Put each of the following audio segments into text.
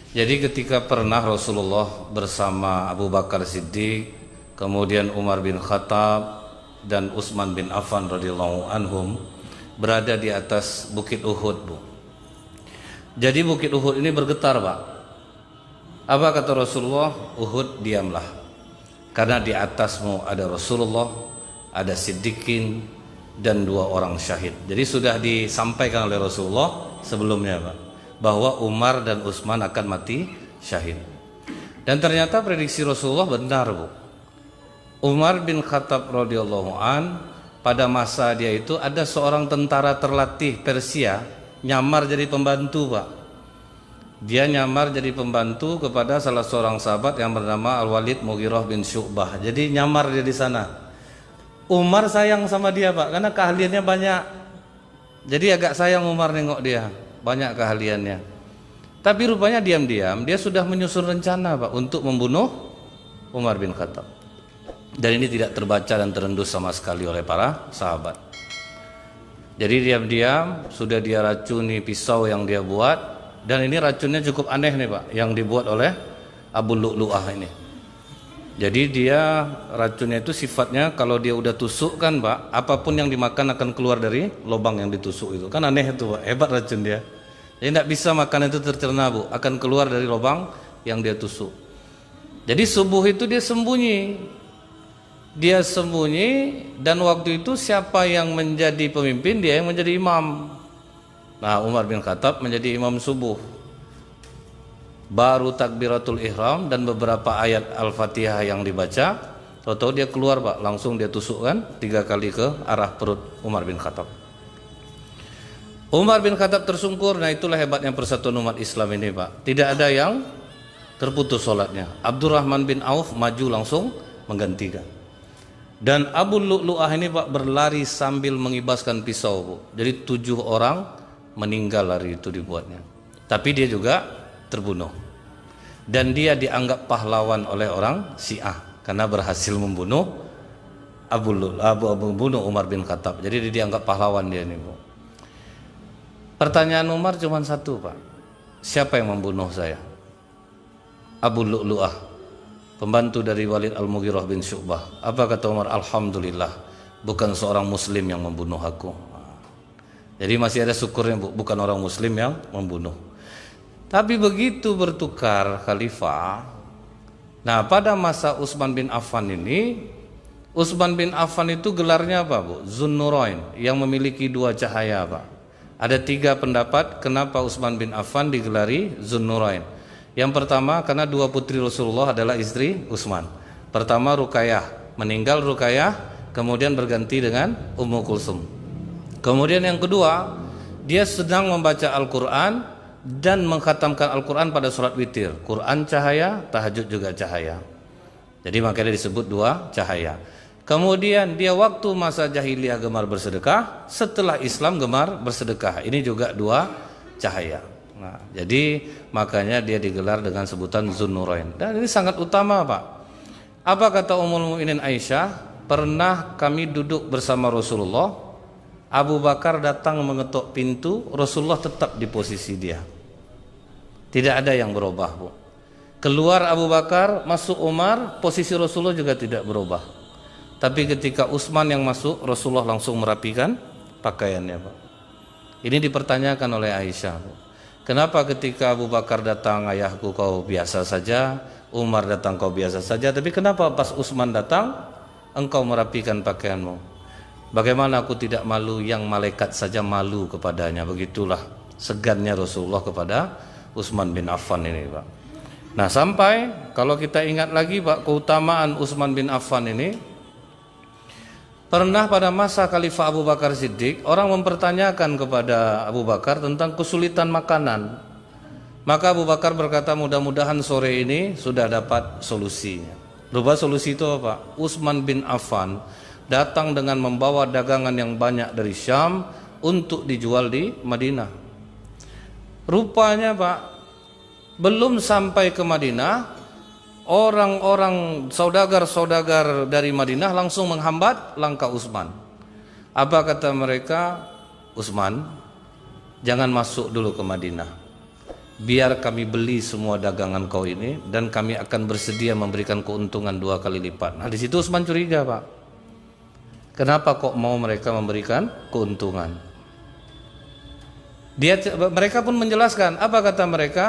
Jadi ketika pernah Rasulullah bersama Abu Bakar Siddiq, kemudian Umar bin Khattab dan Utsman bin Affan radhiyallahu anhum berada di atas Bukit Uhud, Bu. Jadi Bukit Uhud ini bergetar, Pak. Apa kata Rasulullah? Uhud, diamlah. Karena di atasmu ada Rasulullah, ada Siddiqin dan 2 orang syahid. Jadi sudah disampaikan oleh Rasulullah sebelumnya, Pak, bahwa Umar dan Utsman akan mati syahid. Dan ternyata prediksi Rasulullah benar, Bu. Umar bin Khattab radhiyallahu an, pada masa dia itu ada seorang tentara terlatih Persia nyamar jadi pembantu, Pak. Dia nyamar jadi pembantu kepada salah seorang sahabat yang bernama Al-Walid Mughirah bin Syu'bah. Jadi nyamar dia di sana. Umar sayang sama dia, Pak, karena keahliannya banyak. Jadi agak sayang Umar nengok dia, banyak keahliannya. Tapi rupanya diam-diam dia sudah menyusun rencana, Pak, untuk membunuh Umar bin Khattab. Dan ini tidak terbaca dan terendus sama sekali oleh para sahabat. Jadi diam-diam sudah dia racuni pisau yang dia buat. Dan ini racunnya cukup aneh nih, Pak, yang dibuat oleh Abu Lu'lu'ah ini. Jadi dia racunnya itu sifatnya kalau dia udah tusuk kan, Pak, apapun yang dimakan akan keluar dari lubang yang ditusuk itu. Kan aneh itu, Pak, hebat racun dia. Jadi tidak bisa makan itu tercerna, Bu, akan keluar dari lubang yang dia tusuk. Jadi subuh itu dia sembunyi. Dia sembunyi, dan waktu itu siapa yang menjadi pemimpin, dia yang menjadi imam. Nah, Umar bin Khattab menjadi imam subuh. Baru takbiratul ihram dan beberapa ayat Al-Fatihah yang dibaca, tahu-tahu dia keluar, Pak, langsung dia tusukkan 3 kali ke arah perut Umar bin Khattab. Umar bin Khattab tersungkur. Nah, itulah hebatnya persatuan umat Islam ini, Pak. Tidak ada yang terputus sholatnya. Abdurrahman bin Auf maju langsung menggantikan. Dan Abu Lu'lu'ah ini, Pak, berlari sambil mengibaskan pisau, Bu. Jadi 7 orang meninggal lari itu dibuatnya. Tapi dia juga terbunuh. Dan dia dianggap pahlawan oleh orang Syiah karena berhasil membunuh membunuh Umar bin Khattab. Jadi dia dianggap pahlawan dia ini, Bu. Pertanyaan Umar cuma satu, Pak. Siapa yang membunuh saya? Abu Lu'lu'ah, pembantu dari Walid Al-Mughirah bin Syu'bah. Apa kata Umar? Alhamdulillah, bukan seorang muslim yang membunuh aku. Jadi masih ada syukurnya, Bu, bukan orang muslim yang membunuh. Tapi begitu bertukar khalifah, nah pada masa Utsman bin Affan ini, Utsman bin Affan itu gelarnya apa, Bu? Zunnurain, yang memiliki 2 cahaya, Pak. Ada 3 pendapat kenapa Utsman bin Affan digelari Zunnurain. Yang pertama, karena 2 putri Rasulullah adalah istri Utsman. Pertama Ruqayyah, meninggal Ruqayyah, kemudian berganti dengan Ummu Kulsum. Kemudian yang kedua, dia sedang membaca Al-Quran dan mengkhatamkan Al-Quran pada sholat witir. Quran cahaya, tahajud juga cahaya. Jadi makanya disebut 2 cahaya. Kemudian dia waktu masa jahiliyah gemar bersedekah, setelah Islam gemar bersedekah. Ini juga 2 cahaya. Nah, jadi makanya dia digelar dengan sebutan Zunnurain. Dan ini sangat utama, Pak. Apa kata Ummul Mukminin Aisyah? Pernah kami duduk bersama Rasulullah, Abu Bakar datang mengetuk pintu, Rasulullah tetap di posisi dia. Tidak ada yang berubah, Bu. Keluar Abu Bakar, masuk Umar, posisi Rasulullah juga tidak berubah. Tapi ketika Utsman yang masuk, Rasulullah langsung merapikan pakaiannya, Pak. Ini dipertanyakan oleh Aisyah, Bu. Kenapa ketika Abu Bakar datang, ayahku kau biasa saja, Umar datang kau biasa saja, tapi kenapa pas Utsman datang, engkau merapikan pakaianmu? Bagaimana aku tidak malu yang malaikat saja malu kepadanya? Begitulah segannya Rasulullah kepada Utsman bin Affan ini, Pak. Nah, sampai kalau kita ingat lagi, Pak, keutamaan Utsman bin Affan ini, pernah pada masa Khalifah Abu Bakar Siddiq, orang mempertanyakan kepada Abu Bakar tentang kesulitan makanan. Maka Abu Bakar berkata, mudah-mudahan sore ini sudah dapat solusinya. Lupa solusi itu apa? Utsman bin Affan datang dengan membawa dagangan yang banyak dari Syam untuk dijual di Madinah. Rupanya, Pak, belum sampai ke Madinah, orang-orang saudagar-saudagar dari Madinah langsung menghambat langkah Utsman. Apa kata mereka? Utsman, jangan masuk dulu ke Madinah. biar kami beli semua dagangan kau ini dan kami akan bersedia memberikan keuntungan 2 kali lipat. Nah di situ Utsman curiga, Pak. Kenapa kok mau mereka memberikan keuntungan? Mereka pun menjelaskan, apa kata mereka?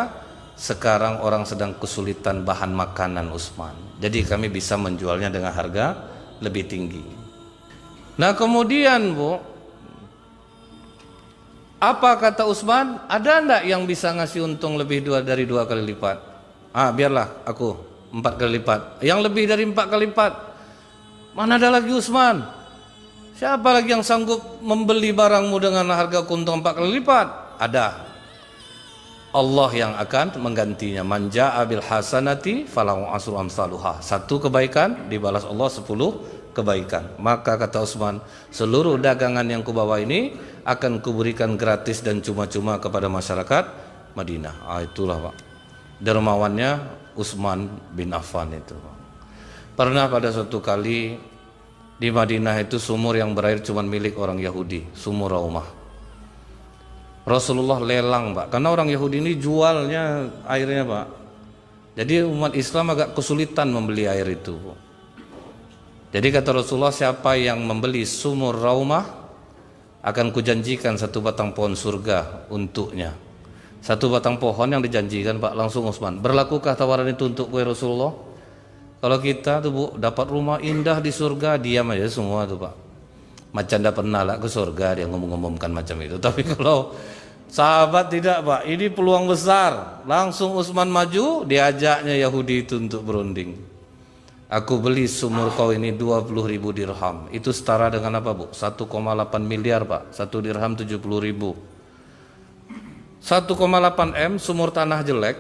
Sekarang orang sedang kesulitan bahan makanan Utsman. Jadi kami bisa menjualnya dengan harga lebih tinggi. Nah kemudian Bu, apa kata Utsman? Ada enggak yang bisa ngasih untung lebih dari 2 kali lipat? Biarlah aku 4 kali lipat. Yang lebih dari 4 kali lipat. Mana ada lagi Utsman? Siapa lagi yang sanggup membeli barangmu dengan harga keuntungan 4 kali lipat? Ada. Allah yang akan menggantinya. Man jaa bil hasanati falahu asru amsaluha. 1 kebaikan dibalas Allah 10 kebaikan. Maka kata Utsman, seluruh dagangan yang kubawa ini akan kuberikan gratis dan cuma-cuma kepada masyarakat Madinah. Itulah Pak, dermawannya Utsman bin Affan itu. Pernah pada suatu kali di Madinah itu sumur yang berair cuma milik orang Yahudi, sumur Raumah. Rasulullah lelang Pak, karena orang Yahudi ini jualnya airnya Pak. Jadi umat Islam agak kesulitan membeli air itu. Jadi kata Rasulullah, siapa yang membeli sumur Raumah akan kujanjikan 1 batang pohon surga untuknya. 1 batang pohon yang dijanjikan Pak, langsung Utsman. Berlakukah tawaran itu untuk gue Rasulullah? Kalau kita tuh Bu dapat rumah indah di surga, diam aja semua tuh Pak. Macam tidak pernah lah ke surga dia ngomong-ngomongkan macam itu. Tapi kalau sahabat tidak Pak, ini peluang besar. Langsung Utsman maju, diajaknya Yahudi itu untuk berunding. Aku beli sumur kau ini 20.000 dirham. Itu setara dengan apa Bu? 1,8 miliar Pak. 1 dirham 70.000. 1,8 M sumur tanah jelek.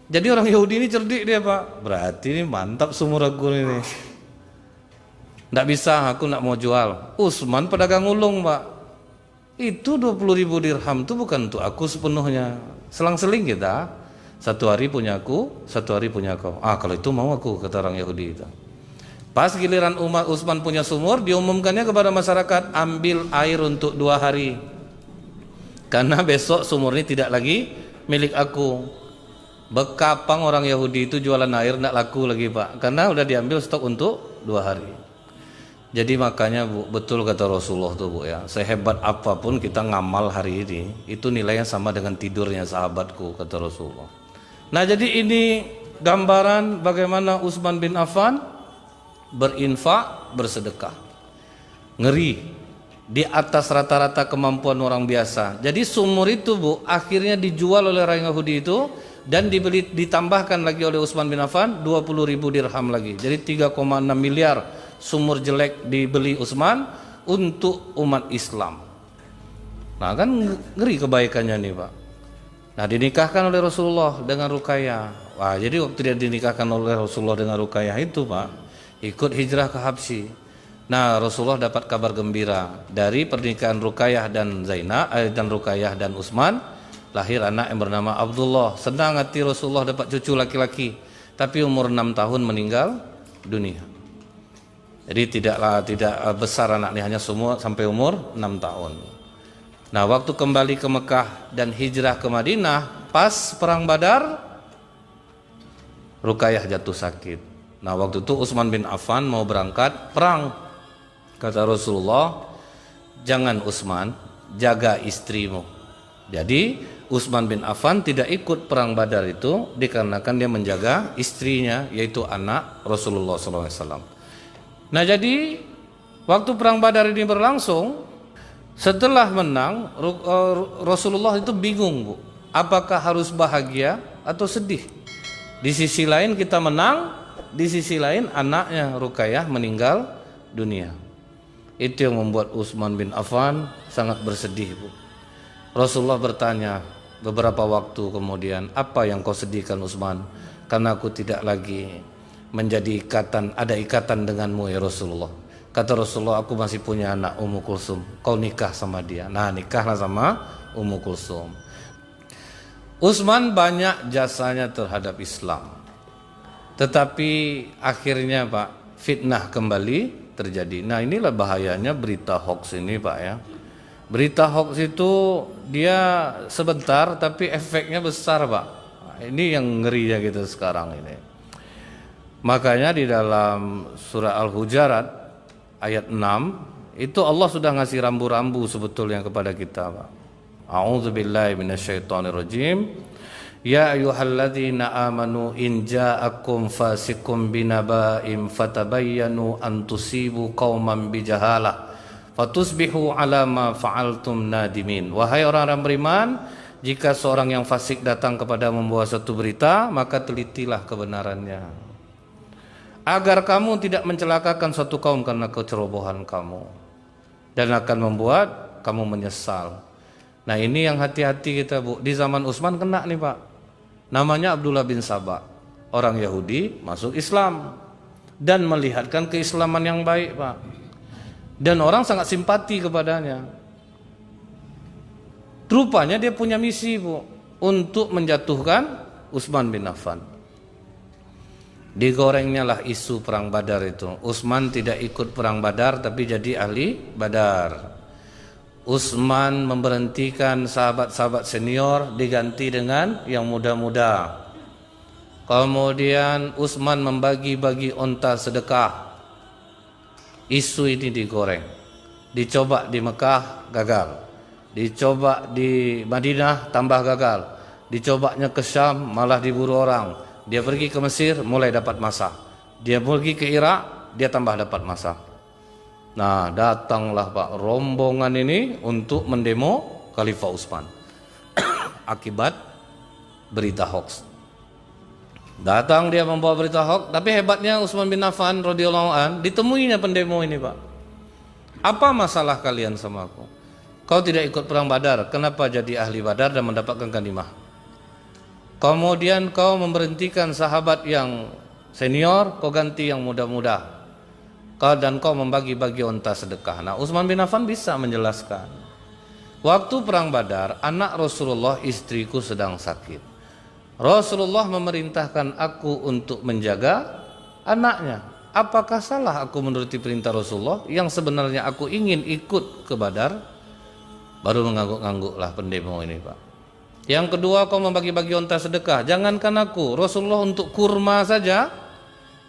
Jadi orang Yahudi ini cerdik dia Pak. Berarti ini mantap sumur aku ini. Nggak bisa, aku nggak mau jual. Utsman pedagang ulung Pak. Itu 20.000 dirham itu bukan untuk aku sepenuhnya. Selang-seling kita. 1 hari punya aku, 1 hari punya kau. Kalau itu mau aku, kata orang Yahudi itu. Pas giliran umat Utsman punya sumur, diumumkannya kepada masyarakat, ambil air untuk 2 hari. Karena besok sumur ini tidak lagi milik aku. Bekapang orang Yahudi itu jualan air tidak laku lagi Pak, karena udah diambil stok untuk 2 hari. Jadi makanya Bu, betul kata Rasulullah tuh Bu ya, sehebat apapun kita ngamal hari ini, itu nilainya sama dengan tidurnya sahabatku, kata Rasulullah. Nah jadi ini gambaran bagaimana Utsman bin Affan berinfak, bersedekah. Ngeri, di atas rata-rata kemampuan orang biasa. Jadi sumur itu Bu akhirnya dijual oleh orang Yahudi itu dan ditambahkan lagi oleh Utsman bin Affan 20.000 dirham lagi. Jadi 3,6 miliar sumur jelek dibeli Utsman untuk umat Islam. Nah kan ngeri kebaikannya nih Pak. Nah dinikahkan oleh Rasulullah dengan Ruqayyah. Wah jadi waktu dia dinikahkan oleh Rasulullah dengan Ruqayyah itu Pak, ikut hijrah ke Habsyi. Nah Rasulullah dapat kabar gembira dari pernikahan Ruqayyah dan Ruqayyah dan Utsman, lahir anak yang bernama Abdullah. Senang hati Rasulullah dapat cucu laki-laki, tapi umur 6 tahun meninggal dunia. Jadi tidak besar anaknya, hanya semua sampai umur 6 tahun. Nah waktu kembali ke Mekah dan hijrah ke Madinah, pas perang Badar, Ruqayyah jatuh sakit. Nah waktu itu Utsman bin Affan mau berangkat perang. Kata Rasulullah, jangan Utsman, jaga istrimu. Jadi Utsman bin Affan tidak ikut perang Badar itu dikarenakan dia menjaga istrinya, yaitu anak Rasulullah SAW. Nah jadi waktu perang Badar ini berlangsung, setelah menang Rasulullah itu bingung Bu, apakah harus bahagia atau sedih? Di sisi lain kita menang, di sisi lain anaknya Ruqayyah meninggal dunia. Itu yang membuat Utsman bin Affan sangat bersedih Bu. Rasulullah bertanya beberapa waktu kemudian, apa yang kau sedihkan Utsman? Karena aku tidak lagi menjadi ada ikatan denganmu ya Rasulullah. Kata Rasulullah, aku masih punya anak Ummu Kulsum, kau nikah sama dia. Nah nikahlah sama Ummu Kulsum. Utsman banyak jasanya terhadap Islam, tetapi akhirnya Pak, fitnah kembali terjadi. Nah inilah bahayanya berita hoax ini Pak ya. Berita hoax itu dia sebentar tapi efeknya besar, Pak. Ini yang ngerinya gitu sekarang ini. Makanya di dalam surah Al-Hujurat ayat 6 itu Allah sudah ngasih rambu-rambu sebetulnya kepada kita, Pak. A'udzubillahi minasyaitonirrajim. Ya ayyuhalladzina amanu in ja'akum fasiqun binaba'in fatabayyanu an tusibu qauman bijahalah fatusbihu ala ma fa'altum nadimin. Wahai orang-orang beriman, jika seorang yang fasik datang kepada membawa suatu berita, maka telitilah kebenarannya, agar kamu tidak mencelakakan suatu kaum karena kecerobohan kamu dan akan membuat kamu menyesal. Nah, ini yang hati-hati kita, Bu. Di zaman Utsman kena nih, Pak. Namanya Abdullah bin Sabah, orang Yahudi masuk Islam dan melihatkan keislaman yang baik, Pak. Dan orang sangat simpati kepadanya. Rupanya dia punya misi, Bu, untuk menjatuhkan Utsman bin Affan. Digorengnya lah isu perang Badar itu. Utsman tidak ikut perang Badar tapi jadi ahli Badar. Utsman memberhentikan sahabat-sahabat senior diganti dengan yang muda-muda. Kemudian Utsman membagi-bagi onta sedekah. Isu ini digoreng. Dicoba di Mekah gagal. Dicoba di Madinah tambah gagal. Dicobanya ke Syam malah diburu orang. Dia pergi ke Mesir mulai dapat masa. Dia pergi ke Irak dia tambah dapat masa. Nah, datanglah, Pak, rombongan ini untuk mendemo Khalifah Utsman akibat berita hoax. Datang dia membawa berita hoax, tapi hebatnya Utsman bin Affan radhiyallahu an ditemuinya pendemo ini, Pak. Apa masalah kalian sama aku? Kau tidak ikut perang Badar, kenapa jadi ahli Badar dan mendapatkan ghanimah? Kemudian kau memberhentikan sahabat yang senior, kau ganti yang muda-muda. Dan kau membagi-bagi onta sedekah. Nah, Utsman bin Affan bisa menjelaskan. Waktu perang Badar, anak Rasulullah, istriku sedang sakit. Rasulullah memerintahkan aku untuk menjaga anaknya. Apakah salah aku menuruti perintah Rasulullah yang sebenarnya aku ingin ikut ke Badar? Baru mengangguk-angguklah pendemo ini, Pak. Yang kedua, kau membagi-bagi onta sedekah. Jangankan aku, Rasulullah untuk kurma saja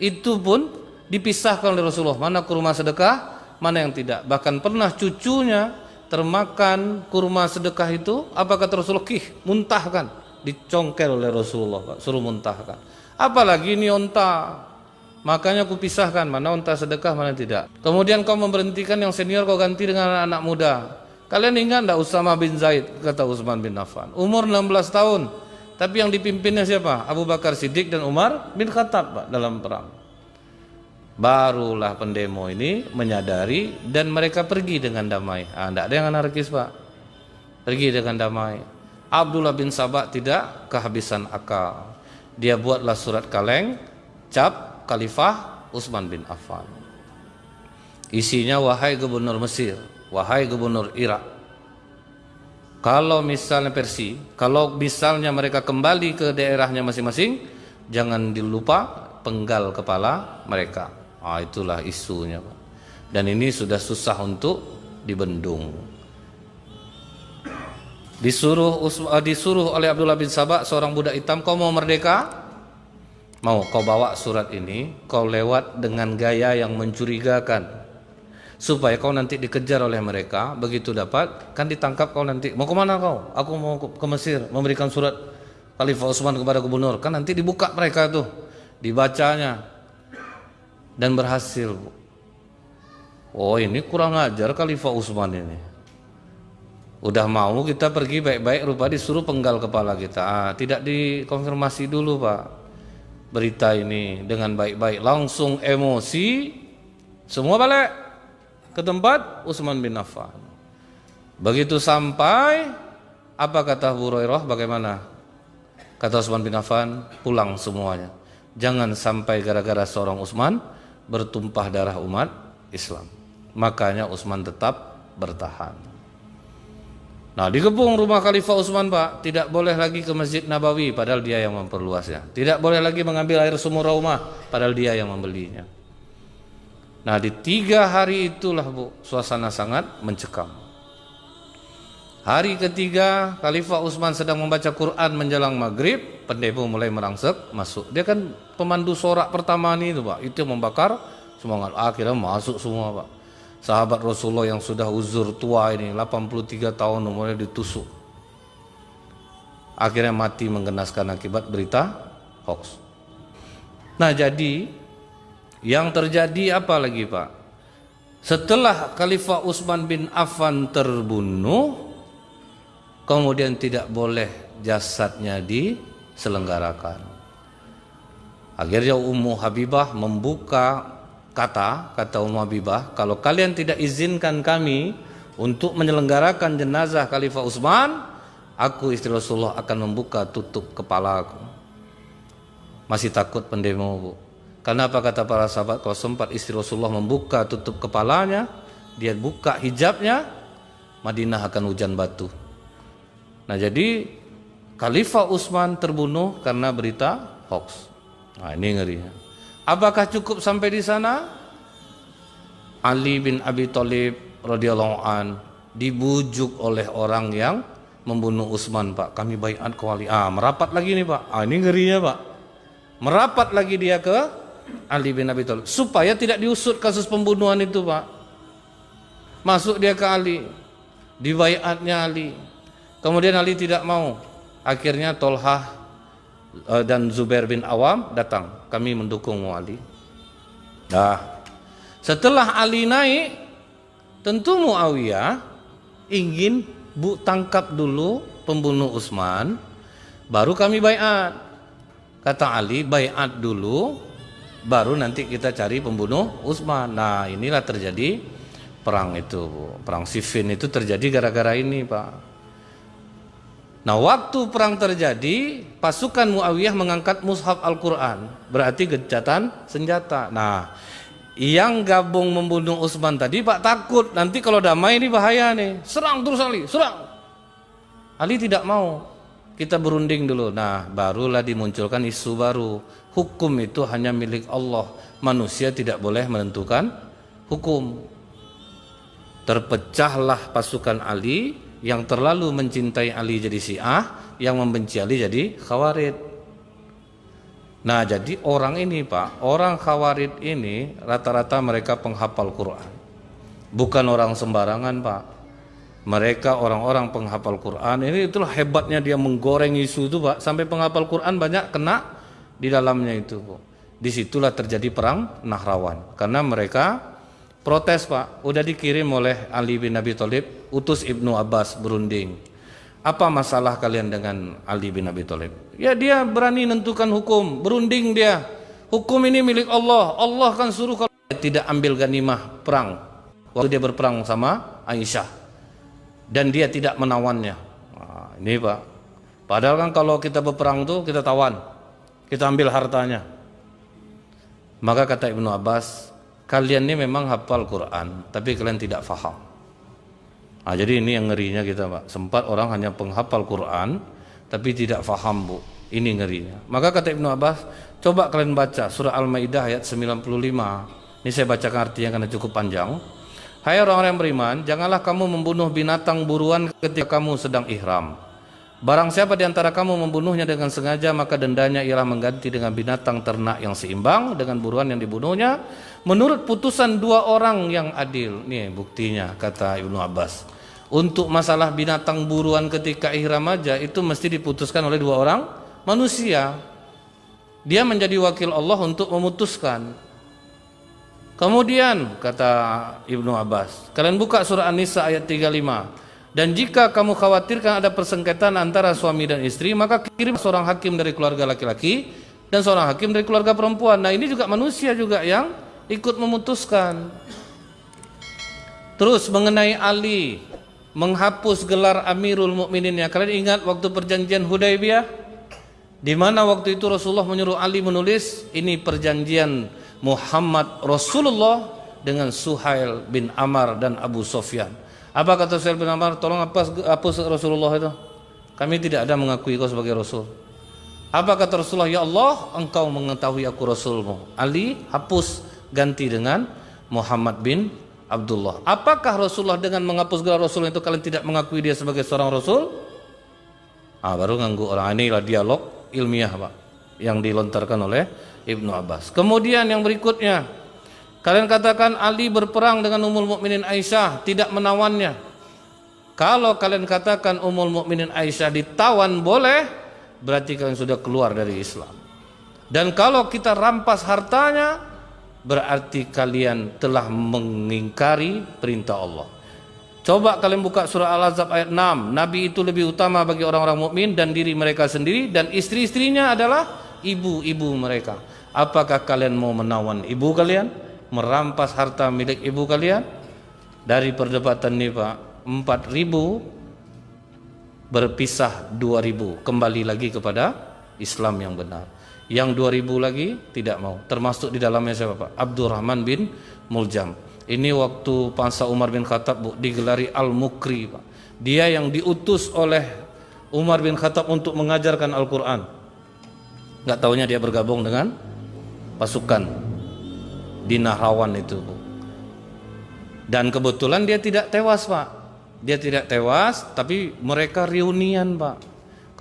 itu pun dipisahkan oleh Rasulullah, mana kurma sedekah, mana yang tidak. Bahkan pernah cucunya termakan kurma sedekah itu, apa kata Rasulullah? Muntahkan, dicongkel oleh Rasulullah, Pak, suruh muntahkan. Apalagi ini onta, makanya aku pisahkan mana onta sedekah, mana tidak. Kemudian kau memberhentikan yang senior, kau ganti dengan anak muda. Kalian ingat enggak Usama bin Zaid, kata Utsman bin Affan, umur 16 tahun, tapi yang dipimpinnya siapa? Abu Bakar Siddiq dan Umar bin Khattab, Pak, dalam perang. Barulah pendemo ini menyadari dan mereka pergi dengan damai. Tidak ada yang anarkis, Pak. Pergi dengan damai. Abdullah bin Sabah tidak kehabisan akal. Dia buatlah surat kaleng cap Khalifah Utsman bin Affan. Isinya, wahai gubernur Mesir, wahai gubernur Irak, kalau misalnya kalau misalnya mereka kembali ke daerahnya masing-masing, jangan dilupa penggal kepala mereka. Itulah isunya, Pak. Dan ini sudah susah untuk dibendung. Disuruh oleh Abdullah bin Sabah, seorang budak hitam, kau mau merdeka? Mau, kau bawa surat ini, kau lewat dengan gaya yang mencurigakan, supaya kau nanti dikejar oleh mereka. Begitu dapat, kan ditangkap kau nanti. Mau kemana kau? Aku mau ke Mesir, memberikan surat Khalifah Utsman kepada gubernur. Kan nanti dibuka mereka tuh, dibacanya. Dan berhasil. Oh, ini kurang ajar Khalifah Utsman ini. Udah mau kita pergi baik-baik, rupa disuruh penggal kepala kita. Tidak dikonfirmasi dulu, Pak, berita ini dengan baik-baik. Langsung emosi, semua balik ke tempat Utsman bin Affan. Begitu sampai, apa kata Abu Hurairah, bagaimana? Kata Utsman bin Affan, pulang semuanya. Jangan sampai gara-gara seorang Utsman bertumpah darah umat Islam. Makanya Utsman tetap bertahan. Nah, dikepung rumah Khalifah Utsman, Pak, tidak boleh lagi ke Masjid Nabawi, padahal dia yang memperluasnya. Tidak boleh lagi mengambil air sumur Raumah, padahal dia yang membelinya. Nah, di 3 hari itulah, Bu, suasana sangat mencekam. Hari ketiga Khalifah Utsman sedang membaca Quran menjelang maghrib, pendemo mulai merangsek masuk. Dia kan pemandu sorak pertama nih itu Pak, itu yang membakar semangat. Akhirnya masuk semua Pak. Sahabat Rasulullah yang sudah uzur tua ini 83 tahun umurnya ditusuk. Akhirnya mati menggenaskan akibat berita hoax. Nah jadi yang terjadi apa lagi Pak? Setelah Khalifah Utsman bin Affan terbunuh, kemudian tidak boleh jasadnya diselenggarakan. Akhirnya Ummu Habibah membuka kata Ummu Habibah, kalau kalian tidak izinkan kami untuk menyelenggarakan jenazah Khalifah Utsman, aku istri Rasulullah akan membuka tutup kepala aku. Masih takut pendemo Bu. Karena apa kata para sahabat, kalau sempat istri Rasulullah membuka tutup kepalanya, dia buka hijabnya, Madinah akan hujan batu. Nah jadi Khalifah Utsman terbunuh karena berita hoax. Nah ini ngerinya. Apakah cukup sampai di sana? Ali bin Abi Thalib radhiyallahu an dibujuk oleh orang yang membunuh Utsman Pak. Kami baiat ke wali. Merapat lagi nih Pak. Ini ngerinya Pak. Merapat lagi dia ke Ali bin Abi Thalib supaya tidak diusut kasus pembunuhan itu Pak. Masuk dia ke Ali, dibaiatnya Ali. Kemudian Ali tidak mau. Akhirnya Tolhah dan Zubair bin Awam datang. Kami mendukung Ali. Nah, setelah Ali naik, tentu Muawiyah ingin tangkap dulu pembunuh Utsman, baru kami baiat. Kata Ali, baiat dulu, baru nanti kita cari pembunuh Utsman. Nah, inilah terjadi perang itu. Perang Siffin itu terjadi gara-gara ini Pak. Nah waktu perang terjadi, pasukan Muawiyah mengangkat mushaf Al-Quran, berarti gencatan senjata. Nah yang gabung membunuh Utsman tadi Pak takut, nanti kalau damai ini bahaya nih, serang terus Ali, serang. Ali tidak mau, kita berunding dulu. Nah barulah dimunculkan isu baru, hukum itu hanya milik Allah, manusia tidak boleh menentukan hukum. Terpecahlah pasukan Ali, yang terlalu mencintai Ali jadi Syiah, yang membenci Ali jadi Khawarij. Nah jadi orang ini Pak, orang Khawarij ini rata-rata mereka penghafal Quran, bukan orang sembarangan Pak. Mereka orang-orang penghafal Quran. Ini itulah hebatnya dia menggoreng isu itu Pak, sampai penghafal Quran banyak kena di dalamnya itu Pak. Disitulah terjadi perang Nahrawan, karena mereka protes Pak, udah dikirim oleh Ali bin Abi Thalib, utus Ibnu Abbas berunding. Apa masalah kalian dengan Ali bin Abi Thalib? Ya dia berani nentukan hukum, berunding dia. Hukum ini milik Allah, Allah kan suruh kalau tidak ambil ganimah perang. Waktu dia berperang sama Aisyah, dan dia tidak menawannya. Nah, ini Pak, padahal kan kalau kita berperang tuh kita tawan, kita ambil hartanya. Maka kata Ibnu Abbas, kalian ini memang hafal Quran, tapi kalian tidak faham. Nah, jadi ini yang ngerinya kita Pak. Sempat orang hanya penghafal Quran, tapi tidak faham Bu. Ini ngerinya. Maka kata Ibnu Abbas, coba kalian baca surah Al-Maidah ayat 95. Ini saya bacakan artinya karena cukup panjang. Hai orang-orang yang beriman, janganlah kamu membunuh binatang buruan ketika kamu sedang ihram. Barang siapa di antara kamu membunuhnya dengan sengaja, maka dendanya ialah mengganti dengan binatang ternak yang seimbang dengan buruan yang dibunuhnya, menurut putusan dua orang yang adil. Nih buktinya kata Ibnu Abbas. Untuk masalah binatang buruan ketika ihram aja itu mesti diputuskan oleh dua orang manusia. Dia menjadi wakil Allah untuk memutuskan. Kemudian kata Ibnu Abbas, kalian buka surah An-Nisa ayat 35. Dan jika kamu khawatirkan ada persengketaan antara suami dan istri, maka kirim seorang hakim dari keluarga laki-laki dan seorang hakim dari keluarga perempuan. Nah ini juga manusia juga yang ikut memutuskan. Terus mengenai Ali menghapus gelar Amirul Mukmininnya, kalian ingat waktu perjanjian Hudaybiyah, di mana waktu itu Rasulullah menyuruh Ali menulis ini perjanjian Muhammad Rasulullah dengan Suhail bin Amr dan Abu Sufyan. Apa kata Suhail bin Amr? Tolong hapus Rasulullah itu. Kami tidak ada mengakui kau sebagai Rasul. Apa kata Rasulullah? Ya Allah, engkau mengetahui aku Rasulmu. Ali hapus, ganti dengan Muhammad bin Abdullah. Apakah Rasulullah dengan menghapus gelar Rasul itu kalian tidak mengakui dia sebagai seorang Rasul? Baru nganggu orang. Inilah dialog ilmiah Pak yang dilontarkan oleh Ibnu Abbas. Kemudian yang berikutnya, kalian katakan Ali berperang dengan Ummul Mukminin Aisyah, tidak menawannya. Kalau kalian katakan Ummul Mukminin Aisyah ditawan boleh, berarti kalian sudah keluar dari Islam. Dan kalau kita rampas hartanya, berarti kalian telah mengingkari perintah Allah. Coba kalian buka surah Al-Ahzab ayat 6. Nabi itu lebih utama bagi orang-orang mukmin dan diri mereka sendiri, dan istri-istrinya adalah ibu-ibu mereka. Apakah kalian mau menawan ibu kalian, merampas harta milik ibu kalian? Dari perdebatan ini Pak, 4.000 berpisah 2.000, kembali lagi kepada Islam yang benar. Yang 2.000 lagi tidak mau, termasuk di dalamnya siapa Pak? Abdurrahman bin Muljam. Ini waktu masa Umar bin Khattab digelari Al-Mukri Pak. Dia yang diutus oleh Umar bin Khattab untuk mengajarkan Al-Quran. Nggak taunya dia bergabung dengan pasukan di Nahrawan itu Bu. Dan kebetulan dia tidak tewas Pak. Dia tidak tewas, tapi mereka reunian Pak.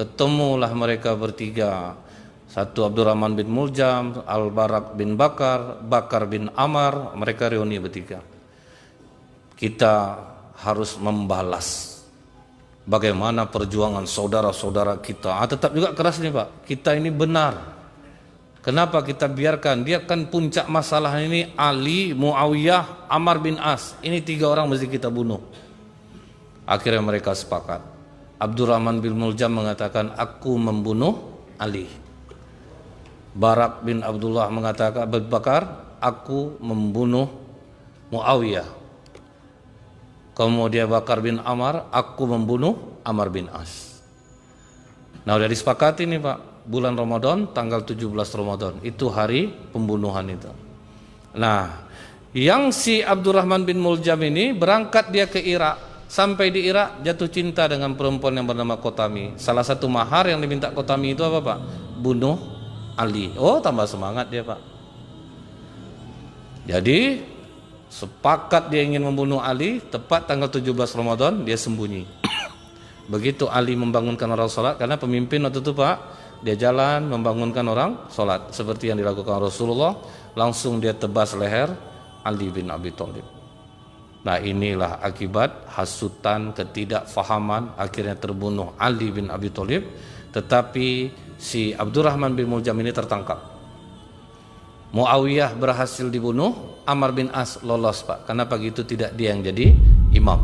Ketemulah mereka bertiga. Satu Abdurrahman bin Muljam, Al-Barak bin Bakar, Bakar bin Amar, mereka reuni bertiga. Kita harus membalas bagaimana perjuangan saudara-saudara kita. Tetap juga keras nih Pak, kita ini benar. Kenapa kita biarkan? Dia kan puncak masalah ini Ali, Muawiyah, Ammar bin As. Ini 3 orang mesti kita bunuh. Akhirnya mereka sepakat. Abdurrahman bin Muljam mengatakan, aku membunuh Ali. Barak bin Abdullah mengatakan, Abu Bakar, aku membunuh Muawiyah. Kemudian Bakar bin Amar, aku membunuh Ammar bin As. Nah udah disepakati nih Pak, bulan Ramadan tanggal 17 Ramadan itu hari pembunuhan itu. Nah yang si Abdurrahman bin Muljam ini berangkat dia ke Irak. Sampai di Irak jatuh cinta dengan perempuan yang bernama Qotami. Salah satu mahar yang diminta Qotami itu apa Pak? Bunuh Ali. Oh tambah semangat dia Pak. Jadi sepakat dia ingin membunuh Ali. Tepat tanggal 17 Ramadan dia sembunyi. Begitu Ali membangunkan orang sholat, karena pemimpin waktu itu Pak, dia jalan membangunkan orang sholat seperti yang dilakukan Rasulullah, langsung dia tebas leher Ali bin Abi Thalib. Nah inilah akibat hasutan, ketidakfahaman, akhirnya terbunuh Ali bin Abi Thalib. Tetapi si Abdurrahman bin Muljam ini tertangkap. Muawiyah berhasil dibunuh, Ammar bin As lolos Pak, karena pagi itu tidak dia yang jadi imam.